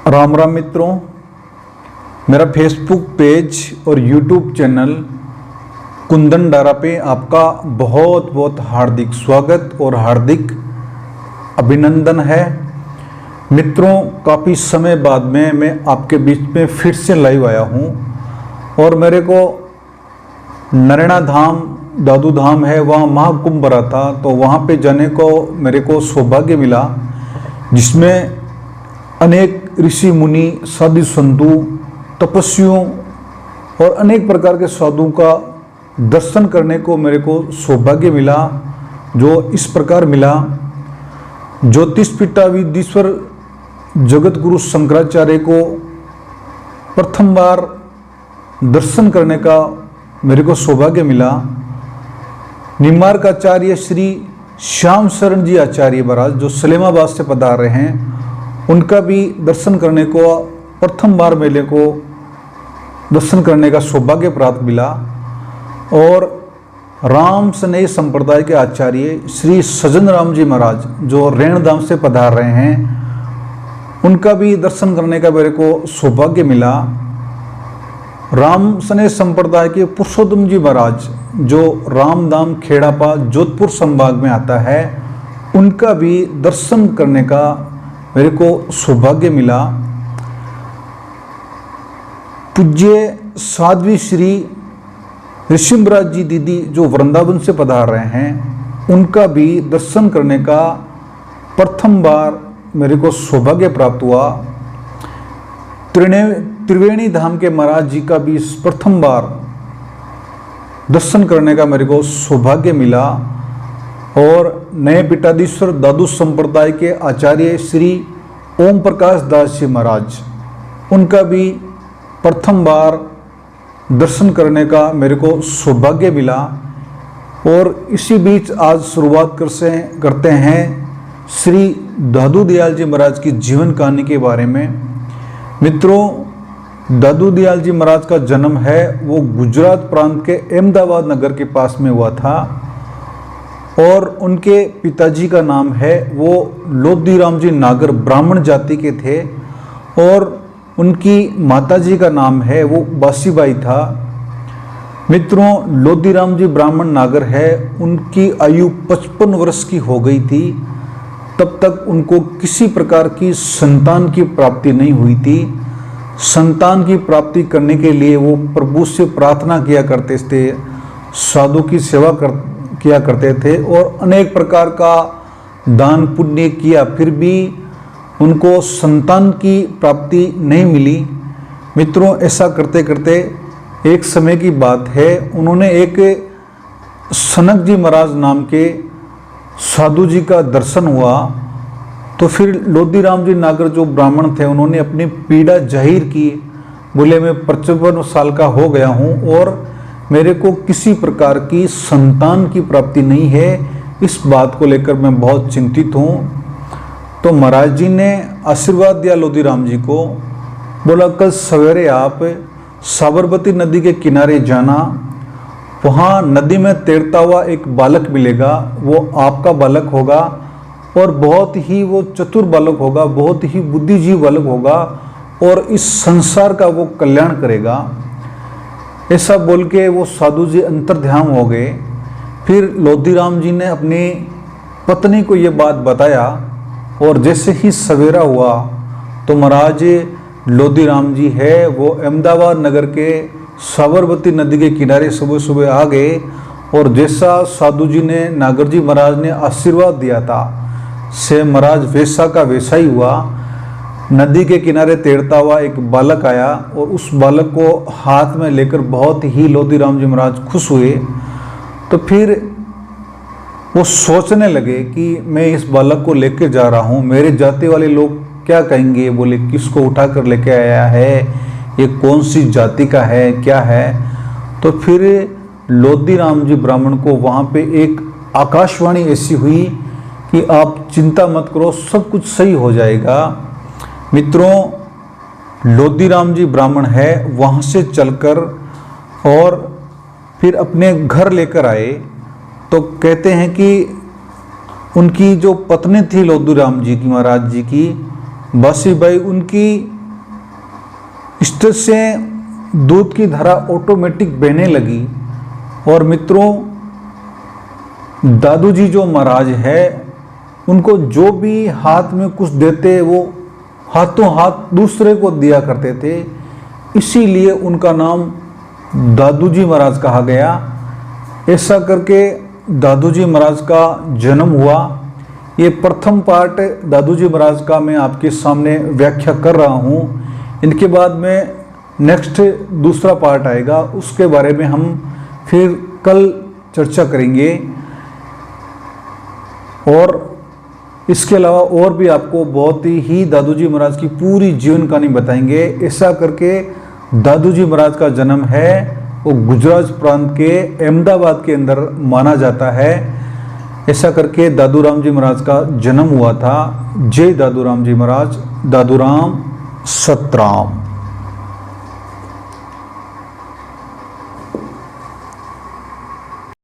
राम राम मित्रों, मेरा Facebook page और यूट्यूब चैनल कुंदन डारा पे आपका बहुत बहुत हार्दिक स्वागत और हार्दिक अभिनंदन है। मित्रों, काफ़ी समय बाद में मैं आपके बीच में फिर से लाइव आया हूँ और मेरे को नरेना धाम दादू धाम है, वहाँ महाकुंभ भरा था, तो वहाँ पे जाने को मेरे को सौभाग्य मिला, जिसमें अनेक ऋषि मुनि, साधु संतों, तपस्वियों और अनेक प्रकार के साधुओं का दर्शन करने को मेरे को सौभाग्य मिला। जो इस प्रकार मिला, ज्योतिष पिता विदीश्वर जगत गुरु शंकराचार्य को प्रथम बार दर्शन करने का मेरे को सौभाग्य मिला। निम्बार्काचार्य श्री श्याम शरण जी आचार्य महाराज जो सलेमाबाद से पधार रहे हैं, उनका भी दर्शन करने को प्रथम बार मेले को दर्शन करने का सौभाग्य प्राप्त मिला। और राम स्नेह संप्रदाय के आचार्य श्री सज्जन राम जी महाराज जो रेणधाम से पधार रहे हैं, उनका भी दर्शन करने का मेरे को सौभाग्य मिला। राम स्नेह संप्रदाय के पुरुषोत्तम जी महाराज जो रामधाम खेड़ापा जोधपुर संभाग में आता है, उनका भी दर्शन करने का मेरे को सौभाग्य मिला। पूज्य साध्वी श्री ऋषिमराज जी दीदी जो वृंदावन से पधार रहे हैं, उनका भी दर्शन करने का प्रथम बार मेरे को सौभाग्य प्राप्त हुआ। त्रिवेणी धाम के महाराज जी का भी प्रथम बार दर्शन करने का मेरे को सौभाग्य मिला। और नए पीठाधीश्वर दादू संप्रदाय के आचार्य श्री ओम प्रकाश दास जी महाराज, उनका भी प्रथम बार दर्शन करने का मेरे को सौभाग्य मिला। और इसी बीच आज शुरुआत करते हैं श्री दादू दयाल जी महाराज की जीवन कहानी के बारे में। मित्रों, दादू दयाल जी महाराज का जन्म है वो गुजरात प्रांत के अहमदाबाद नगर के पास में हुआ था। और उनके पिताजी का नाम है वो लोधीराम जी नागर ब्राह्मण जाति के थे, और उनकी माताजी का नाम है वो बासीबाई था। मित्रों, लोधीराम जी ब्राह्मण नागर है, उनकी आयु 55 वर्ष की हो गई थी। तब तक उनको किसी प्रकार की संतान की प्राप्ति नहीं हुई थी। संतान की प्राप्ति करने के लिए वो प्रभु से प्रार्थना किया करते थे, साधु की सेवा किया करते थे और अनेक प्रकार का दान पुण्य किया, फिर भी उनको संतान की प्राप्ति नहीं मिली। मित्रों, ऐसा करते करते एक समय की बात है, उन्होंने एक सनक जी महाराज नाम के साधु जी का दर्शन हुआ। तो फिर लोधीराम जी नागर जो ब्राह्मण थे, उन्होंने अपनी पीड़ा जाहिर की। बोले, मैं 55 साल का हो गया हूँ और मेरे को किसी प्रकार की संतान की प्राप्ति नहीं है, इस बात को लेकर मैं बहुत चिंतित हूँ। तो महाराज जी ने आशीर्वाद दिया लोधीराम जी को, बोला कल सवेरे आप साबरमती नदी के किनारे जाना, वहाँ नदी में तैरता हुआ एक बालक मिलेगा, वो आपका बालक होगा और बहुत ही वो चतुर बालक होगा, बहुत ही बुद्धिजीवी बालक होगा और इस संसार का वो कल्याण करेगा। ऐसा बोल के वो साधु जी अंतर्ध्यान हो गए। फिर लोधीराम जी ने अपनी पत्नी को ये बात बताया और जैसे ही सवेरा हुआ तो महाराज लोधीराम जी है वो अहमदाबाद नगर के साबरमती नदी के किनारे सुबह सुबह आ गए। और जैसा साधु जी ने, नागर जी महाराज ने आशीर्वाद दिया था, से महाराज वैसा का वैसा ही हुआ। नदी के किनारे तैरता हुआ एक बालक आया और उस बालक को हाथ में लेकर बहुत ही लोधीराम जी महाराज खुश हुए। तो फिर वो सोचने लगे कि मैं इस बालक को लेकर जा रहा हूँ, मेरे जाति वाले लोग क्या कहेंगे, बोले किसको उठा कर लेके आया है, ये कौन सी जाति का है, क्या है। तो फिर लोधीराम जी ब्राह्मण को वहाँ पे एक आकाशवाणी ऐसी हुई कि आप चिंता मत करो, सब कुछ सही हो जाएगा। मित्रों, लोधीराम जी ब्राह्मण है, वहाँ से चलकर और फिर अपने घर लेकर आए। तो कहते हैं कि उनकी जो पत्नी थी लोधीराम जी की, महाराज जी की बासीबाई, उनकी इस तरह से दूध की धारा ऑटोमेटिक बहने लगी। और मित्रों, दादू जी जो महाराज है, उनको जो भी हाथ में कुछ देते वो हाथों हाथ दूसरे को दिया करते थे, इसीलिए उनका नाम दादू जी महाराज कहा गया। ऐसा करके दादू जी महाराज का जन्म हुआ। ये प्रथम पार्ट दादू जी महाराज का मैं आपके सामने व्याख्या कर रहा हूँ। इनके बाद में नेक्स्ट दूसरा पार्ट आएगा, उसके बारे में हम फिर कल चर्चा करेंगे। और इसके अलावा और भी आपको बहुत ही दादू जी महाराज की पूरी जीवन कहानी बताएंगे। ऐसा करके दादू जी महाराज का जन्म है वो गुजरात प्रांत के अहमदाबाद के अंदर माना जाता है। ऐसा करके दादू राम जी महाराज का जन्म हुआ था। जय दादू राम जी महाराज। दादू राम सतराम।